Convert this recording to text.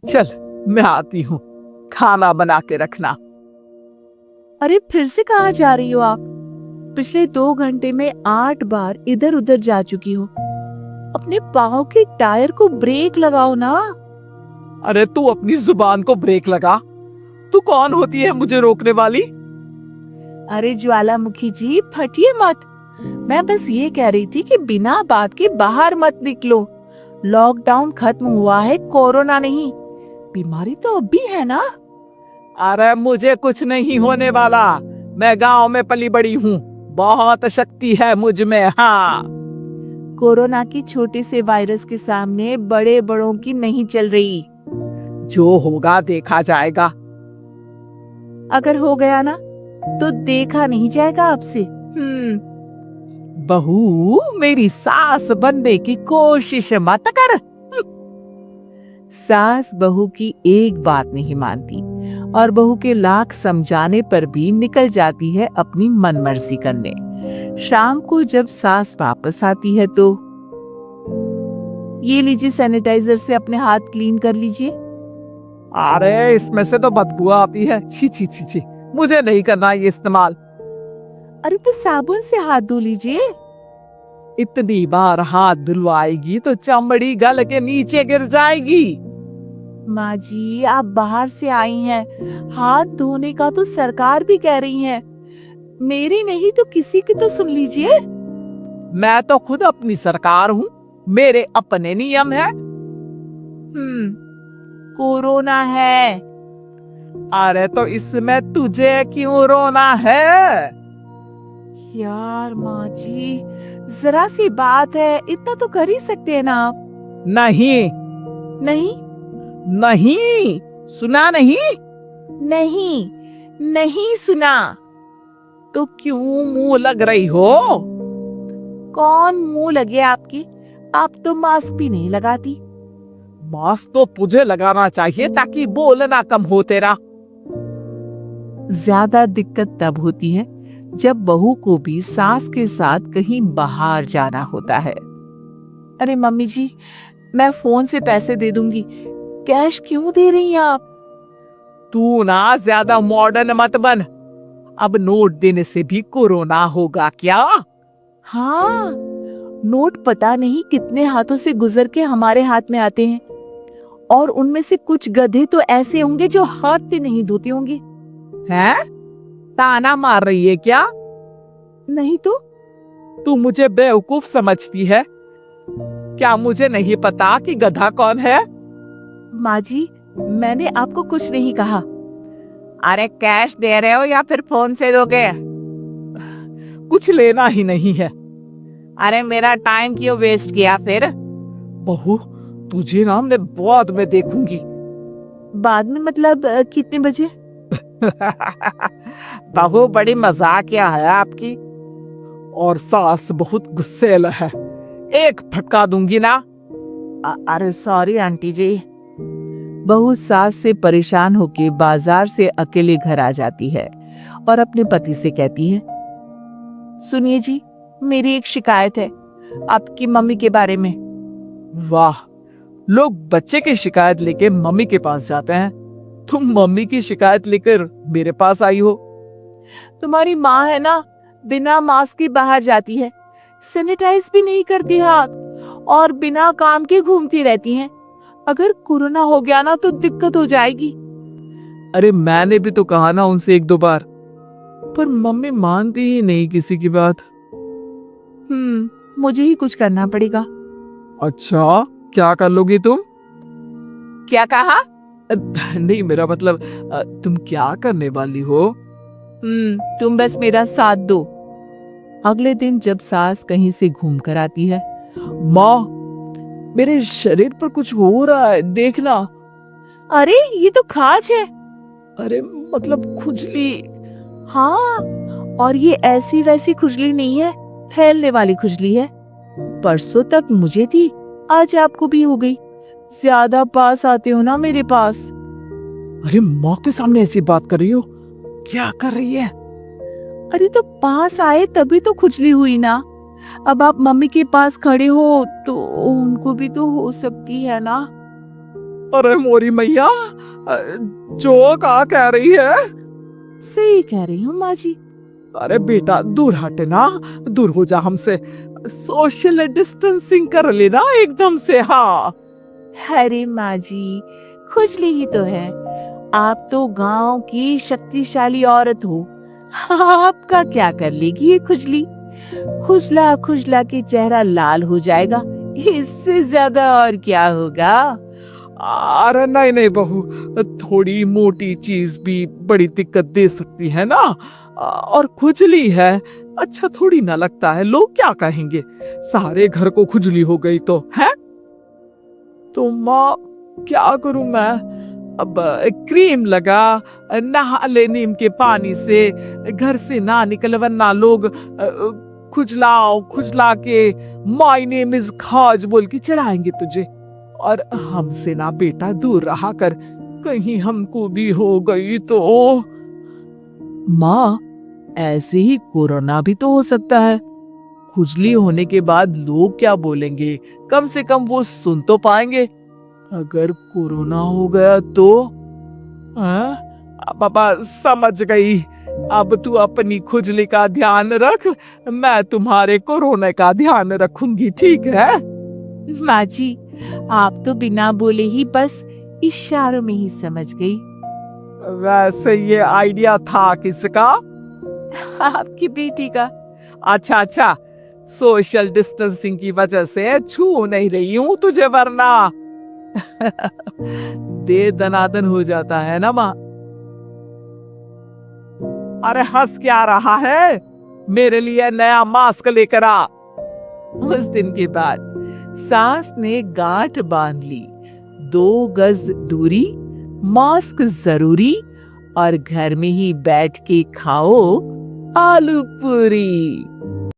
चल मैं आती हूँ, खाना बना के रखना। अरे फिर से कहाँ जा रही हो आप? पिछले 2 घंटे में 8 बार इधर उधर जा चुकी हो। अपने पाँव के टायर को ब्रेक लगाओ ना। अरे तू अपनी जुबान को ब्रेक लगा। तू कौन होती है मुझे रोकने वाली? अरे ज्वालामुखी जी, फटिए मत। मैं बस ये कह रही थी कि बिना बात के बाहर मत निकलो। लॉकडाउन खत्म हुआ है, कोरोना नहीं। बीमारी तो अब भी है ना। अरे मुझे कुछ नहीं होने वाला। मैं गांव में पली बड़ी हूँ, बहुत शक्ति है मुझ में। हाँ, कोरोना की छोटे से वायरस के सामने बड़े बड़ों की नहीं चल रही। जो होगा देखा जाएगा। अगर हो गया ना तो देखा नहीं जाएगा आपसे। बहू, मेरी सास बनने की कोशिश मत कर। सास बहू की एक बात नहीं मानती और बहू के लाख समझाने पर भी निकल जाती है अपनी मनमर्जी करने। शाम को जब सास वापस आती है तो ये लीजिए, सैनिटाइजर से अपने हाथ क्लीन कर लीजिए। अरे इसमें से तो बदबू आती है। छी छी छी छी, मुझे नहीं करना ये इस्तेमाल। अरे तो साबुन से हाथ धो लीजिए। इतनी बार हाथ धुलवाएगी तो चमड़ी गल के नीचे गिर जाएगी। माँ जी, आप बाहर से आई हैं, हाथ धोने का तो सरकार भी कह रही है। मेरी नहीं तो किसी की तो सुन लीजिए। मैं तो खुद अपनी सरकार हूँ, मेरे अपने नियम है। कोरोना है। अरे तो इसमें तुझे क्यों रोना है? यार माँ जी, जरा सी बात है, इतना तो कर ही सकते हैं ना आप। नहीं नहीं नहीं, सुना नहीं? नहीं नहीं सुना। तो क्यों मुंह लग रही हो? कौन मुंह लगे आपकी? आप तो मास्क भी नहीं लगाती। मास्क तो तुझे लगाना चाहिए ताकि बोलना कम हो तेरा। ज्यादा दिक्कत तब होती है जब बहू को भी सास के साथ कहीं बाहर जाना होता है। अरे मम्मी जी, मैं फोन से पैसे दे दूंगी, कैश क्यों दे रही हैं आप? तू ना ज्यादा मॉडर्न मत बन। अब नोट देने से भी कोरोना होगा क्या? हाँ, नोट पता नहीं कितने हाथों से गुजर के हमारे हाथ में आते हैं, और उनमें से कुछ गधे तो ऐसे होंगे जो हाथ भी नहीं धोते होंगे। हैं? ताना मार रही है क्या? नहीं तो। तू मुझे बेवकूफ समझती है क्या? मुझे नहीं पता कि गधा कौन है। माँ जी, मैंने आपको कुछ नहीं कहा। अरे कैश दे रहे हो या फिर फोन से दोगे? कुछ लेना ही नहीं है। अरे मेरा टाइम क्यों वेस्ट किया फिर? बहू, तुझे ना मैं बाद में देखूंगी। बाद में मतलब कितने बजे? बहू बड़ी मजाकिया है आपकी, और सास बहुत गुस्सेल है। एक फटका दूंगी ना। अरे सॉरी आंटी जी। बहू सास से परेशान होके बाजार से अकेले घर आ जाती है और अपने पति से कहती है, सुनिए जी, मेरी एक शिकायत है आपकी मम्मी के बारे में। वाह, लोग बच्चे की शिकायत लेके मम्मी के पास जाते हैं, तुम मम्मी की शिकायत लेकर मेरे पास आई हो। तुम्हारी माँ है ना, बिना मास्क के बाहर जाती है, सैनिटाइज भी नहीं करती हाथ, और बिना काम के घूमती रहती हैं। अगर कोरोना हो गया ना तो दिक्कत हो जाएगी। अरे मैंने भी तो कहा ना उनसे 1-2 बार, पर मम्मी मानती ही नहीं किसी की बात। मुझे ही कुछ करना पड़ेगा। अच्छा, क्या कर लोगी तुम? क्या कहा? नहीं, मेरा मतलब तुम क्या करने वाली हो? तुम बस मेरा साथ दो। अगले दिन जब सास कहीं से घूम कर आती है, माँ, मेरे शरीर पर कुछ हो रहा है, देखना। अरे ये तो खाज है। अरे मतलब खुजली। हाँ, और ये ऐसी वैसी खुजली नहीं है, फैलने वाली खुजली है। परसों तक मुझे थी, आज आपको भी हो गई। ज्यादा पास आते हो ना मेरे पास। अरे माँ के सामने ऐसी बात कर रही हो? क्या कर रही है? अरे तो पास आए तभी तो खुजली हुई ना। अब आप मम्मी के पास खड़े हो तो उनको भी तो हो सकती है ना। अरे मोरी मैया, जो का कह रही है? सही कह रही हूँ माँ जी। अरे बेटा दूर हटे ना, दूर हो जा हमसे, सोशल डिस्टेंसिंग कर लेना एकदम से। हाँ अरे माँ जी, खुजली ही तो है। आप तो गांव की शक्तिशाली औरत हो, आपका क्या कर लेगी ये खुजली? खुजला खुजला के चेहरा लाल हो जाएगा, इससे ज्यादा और क्या होगा? अरे नहीं नहीं बहू, थोड़ी मोटी चीज भी बड़ी दिक्कत दे सकती है ना, और खुजली है अच्छा थोड़ी ना लगता है, लोग क्या कहेंगे? सारे घर को खुजली हो गई तो है। तो माँ क्या करूं मैं? अब क्रीम लगा, नहा ले नीम के पानी से, घर से ना निकल वरना लोग खुजला के माय नेम इज खाज बोल के चढ़ाएंगे तुझे। और हमसे ना बेटा दूर रहा कर, कहीं हमको भी हो गई तो। माँ, ऐसे ही कोरोना भी तो हो सकता है। खुजली होने के बाद लोग क्या बोलेंगे, कम से कम वो सुन तो पाएंगे। अगर कोरोना हो गया तो? पापा समझ गई, अब तू अपनी खुजली का ध्यान रख, मैं तुम्हारे कोरोना का ध्यान रखूंगी, ठीक है? माँ जी, आप तो बिना बोले ही बस इशारों में ही समझ गई। वैसे ये आइडिया था किसका? आपकी बेटी का। अच्छा अच्छा, सोशल डिस्टेंसिंग की वजह से छू नहीं रही हूं तुझे, वरना दे दनादन हो जाता है ना माँ। अरे हंस क्या रहा है? मेरे लिए नया मास्क लेकर आ। उस दिन के बाद सास ने गांठ बांध ली, 2 गज दूरी, मास्क जरूरी, और घर में ही बैठ के खाओ आलू पूरी।